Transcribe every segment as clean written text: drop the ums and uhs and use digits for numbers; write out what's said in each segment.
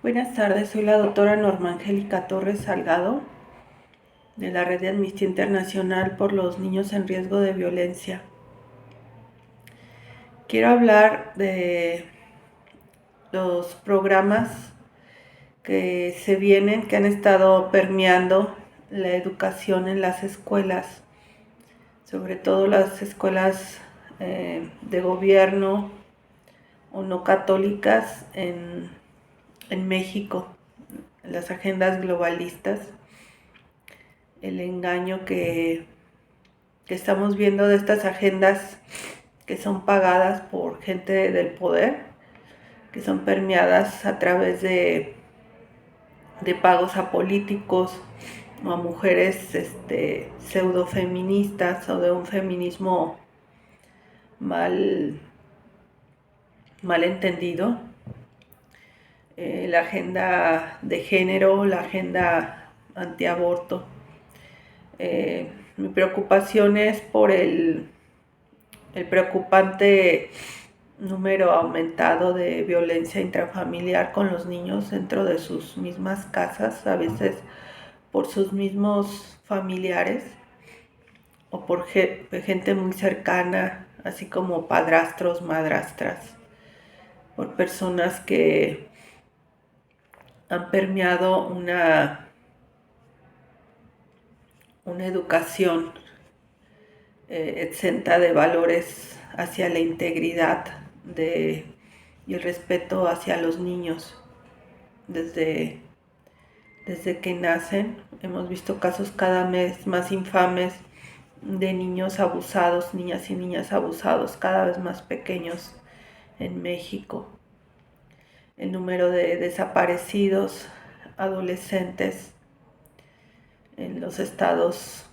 Buenas tardes, soy la doctora Norma Angélica Torres Salgado, de la Red de Amnistía Internacional por los Niños en Riesgo de Violencia. Quiero hablar de los programas que se vienen, que han estado permeando la educación en las escuelas, sobre todo las escuelas de gobierno o no católicas en México, las agendas globalistas. El engaño que estamos viendo de estas agendas que son pagadas por gente del poder, que son permeadas a través de pagos a políticos o a mujeres pseudo feministas o de un feminismo mal entendido. La agenda de género, la agenda antiaborto. Mi preocupación es por el preocupante número aumentado de violencia intrafamiliar con los niños dentro de sus mismas casas, a veces por sus mismos familiares o por gente muy cercana, así como padrastros, madrastras, por personas que han permeado una educación exenta de valores hacia la integridad y el respeto hacia los niños. Desde que nacen hemos visto casos cada vez más infames de niños abusados, niñas y niñas abusados, cada vez más pequeños en México. El número de desaparecidos adolescentes en los estados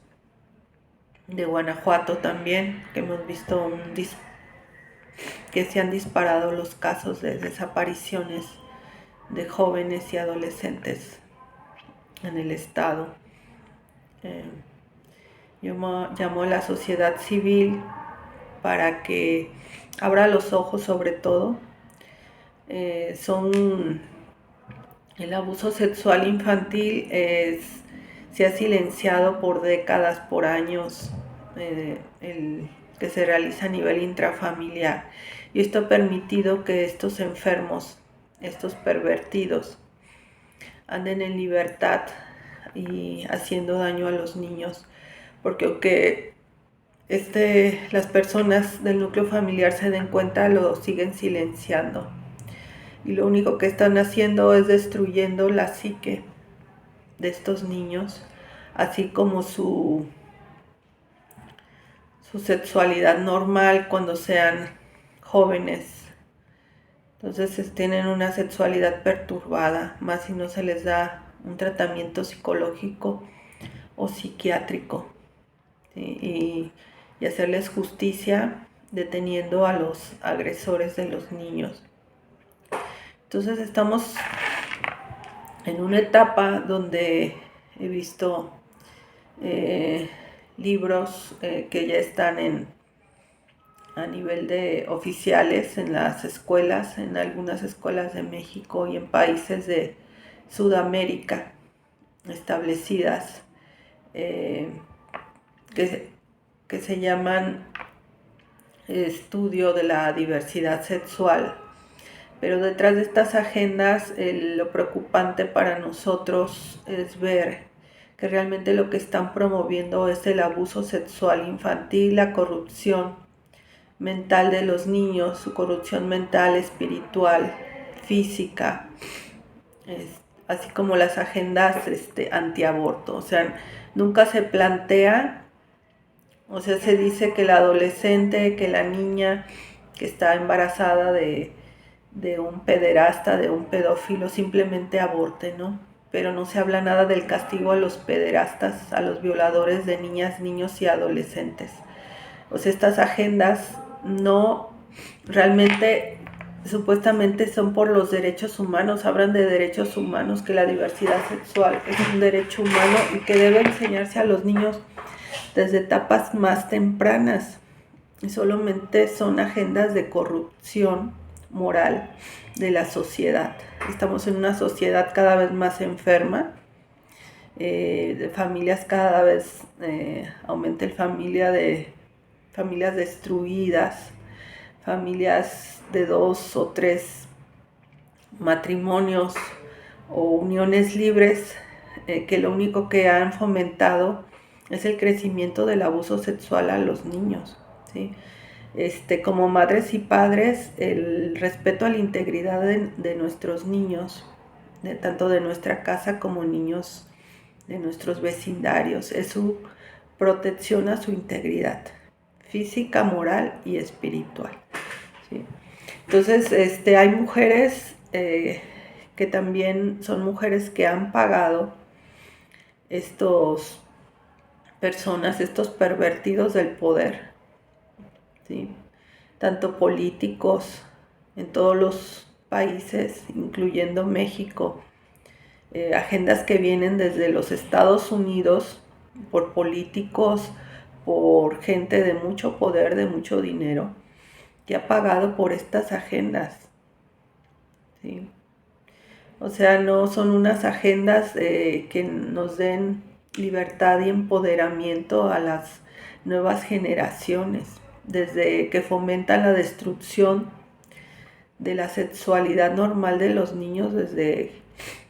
de Guanajuato también, que hemos visto que se han disparado los casos de desapariciones de jóvenes y adolescentes en el estado. Yo llamo a la sociedad civil para que abra los ojos, sobre todo. El abuso sexual infantil se ha silenciado por décadas, por años, el que se realiza a nivel intrafamiliar, y esto ha permitido que estos enfermos, estos pervertidos, anden en libertad y haciendo daño a los niños, porque aunque las personas del núcleo familiar se den cuenta, lo siguen silenciando, y lo único que están haciendo es destruyendo la psique de estos niños, así como su sexualidad normal cuando sean jóvenes. Entonces tienen una sexualidad perturbada, más si no se les da un tratamiento psicológico o psiquiátrico, ¿sí? Y hacerles justicia deteniendo a los agresores de los niños. Entonces estamos en una etapa donde he visto libros que ya están a nivel de oficiales en las escuelas, en algunas escuelas de México y en países de Sudamérica establecidas, que se llaman estudio de la diversidad sexual. Pero detrás de estas agendas, lo preocupante para nosotros es ver que realmente lo que están promoviendo es el abuso sexual infantil, la corrupción mental de los niños, su corrupción mental, espiritual, física, así como las agendas antiaborto. O sea, nunca se plantea, o sea, se dice que la adolescente, que la niña que está embarazada de un pederasta, de un pedófilo, simplemente aborte, ¿no? Pero no se habla nada del castigo a los pederastas, a los violadores de niñas, niños y adolescentes. O sea, estas agendas no realmente, supuestamente son por los derechos humanos, hablan de derechos humanos, que la diversidad sexual es un derecho humano y que debe enseñarse a los niños desde etapas más tempranas. Y solamente son agendas de corrupción moral, de la sociedad. Estamos en una sociedad cada vez más enferma, de familias cada vez aumenta el familias destruidas, familias de 2 o 3 matrimonios o uniones libres que lo único que han fomentado es el crecimiento del abuso sexual a los niños, ¿sí? Como madres y padres, el respeto a la integridad de nuestros niños, tanto de nuestra casa como niños de nuestros vecindarios, es su protección a su integridad física, moral y espiritual, ¿sí? Entonces, hay mujeres que también son mujeres que han pagado estos personas, estos pervertidos del poder, ¿sí? Tanto políticos en todos los países, incluyendo México, agendas que vienen desde los Estados Unidos por políticos, por gente de mucho poder, de mucho dinero, que ha pagado por estas agendas, ¿sí? O sea, no son unas agendas que nos den libertad y empoderamiento a las nuevas generaciones, desde que fomentan la destrucción de la sexualidad normal de los niños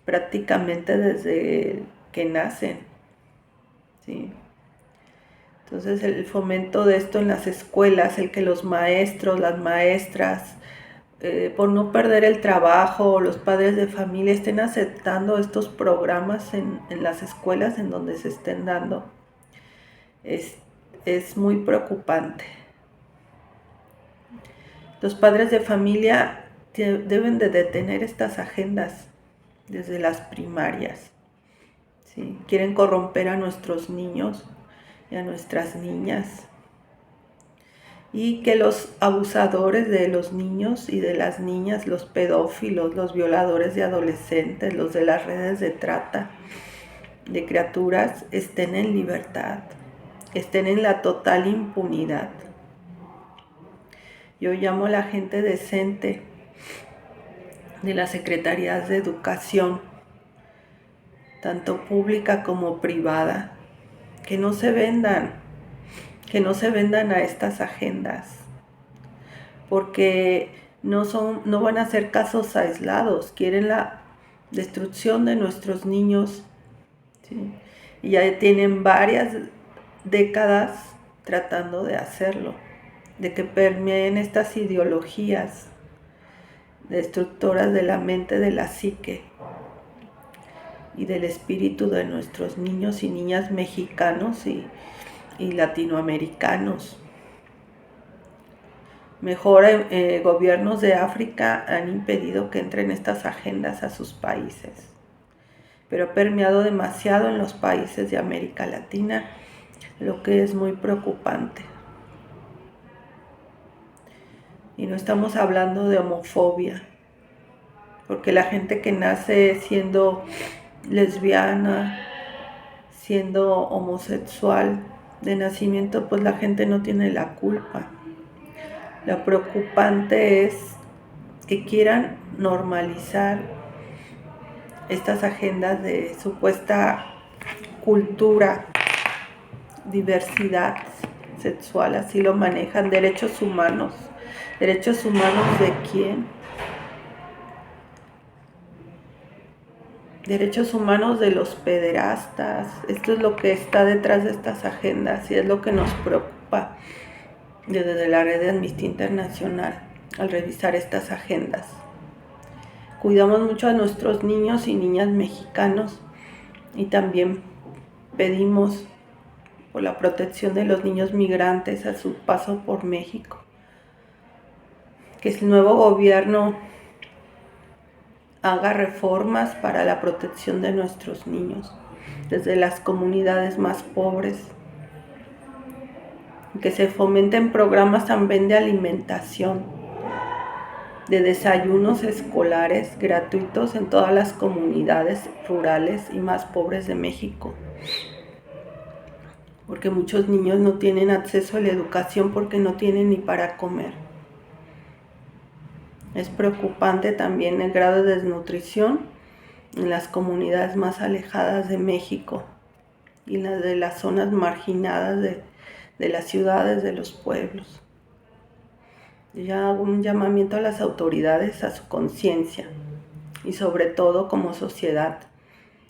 prácticamente desde que nacen, ¿sí? Entonces el fomento de esto en las escuelas, el que los maestros, las maestras, por no perder el trabajo, los padres de familia estén aceptando estos programas en las escuelas en donde se estén dando, es muy preocupante. Los padres de familia deben de detener estas agendas desde las primarias, ¿sí? Quieren corromper a nuestros niños y a nuestras niñas, y que los abusadores de los niños y de las niñas, los pedófilos, los violadores de adolescentes, los de las redes de trata de criaturas, estén en libertad, estén en la total impunidad. Yo llamo a la gente decente de las secretarías de educación, tanto pública como privada, que no se vendan a estas agendas, porque no van a ser casos aislados, quieren la destrucción de nuestros niños, ¿sí? Y ya tienen varias décadas tratando de hacerlo, de que permeen estas ideologías destructoras de la mente, de la psique y del espíritu de nuestros niños y niñas mexicanos y latinoamericanos. Mejor gobiernos de África han impedido que entren estas agendas a sus países, pero ha permeado demasiado en los países de América Latina, lo que es muy preocupante. Y no estamos hablando de homofobia, porque la gente que nace siendo lesbiana, siendo homosexual de nacimiento, pues la gente no tiene la culpa. Lo preocupante es que quieran normalizar estas agendas de supuesta cultura, diversidad sexual, así lo manejan. Derechos humanos. ¿Derechos humanos de quién? Derechos humanos de los pederastas. Esto es lo que está detrás de estas agendas y es lo que nos preocupa desde la red de Amnistía Internacional al revisar estas agendas. Cuidamos mucho a nuestros niños y niñas mexicanos y también pedimos por la protección de los niños migrantes a su paso por México. Que el nuevo gobierno haga reformas para la protección de nuestros niños, desde las comunidades más pobres. Que se fomenten programas también de alimentación, de desayunos escolares gratuitos en todas las comunidades rurales y más pobres de México. Porque muchos niños no tienen acceso a la educación porque no tienen ni para comer. Es preocupante también el grado de desnutrición en las comunidades más alejadas de México y las de las zonas marginadas de las ciudades, de los pueblos. Ya hago un llamamiento a las autoridades a su conciencia y sobre todo como sociedad,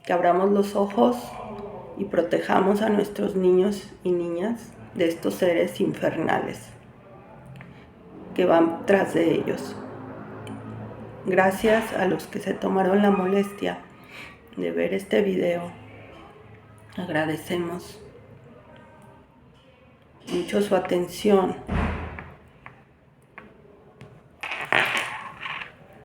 que abramos los ojos y protejamos a nuestros niños y niñas de estos seres infernales que van tras de ellos. Gracias a los que se tomaron la molestia de ver este video. Agradecemos mucho su atención.